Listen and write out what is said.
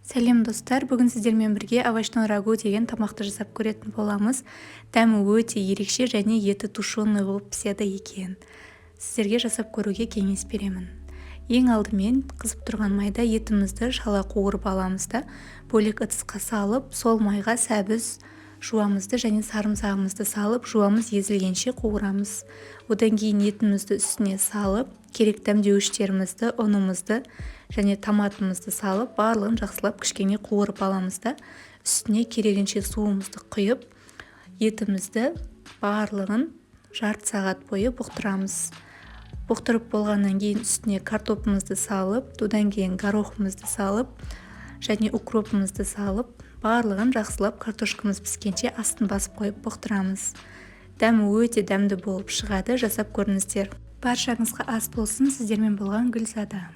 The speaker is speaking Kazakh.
Сәлем достар, бүгін сіздермен бірге овощной рагу деген тамақты жасап көретін боламыз. Дәмі өте ерекше және еті тушеный болып піседі екен. Сіздерге жасап көруге кеңес беремін. Ең алдымен қызып тұрған майда етімізді шала қуырып аламыз да, бөлек ыдысқа салып, сол майға сәбіз жуамызды және сарымсағымызды салып, жуамыз езілгенше қуырамыз. Одан кейін етімізді үстіне салып, керек дәмдеуіштерімізді, ұнымызды және томатымызды салып, барлығын жақсылап кішкене қуырып аламыз да, үстіне керегінше суымызды құйып, етімізді барлығын жарты сағат бойы бұқтырамыз. Бұқтырып болғаннан кейін үстіне картопымызды салып, одан кейін горохымызды салып, және укропымызды салып, барлығын жақсылап картошкамыз піскенше астын басып қойып бұқтырамыз. Дәмі өте дәмді болып шығады, жасап көріңіздер. Баршаңызға ас болсын, сіздермен болған Гүлзада.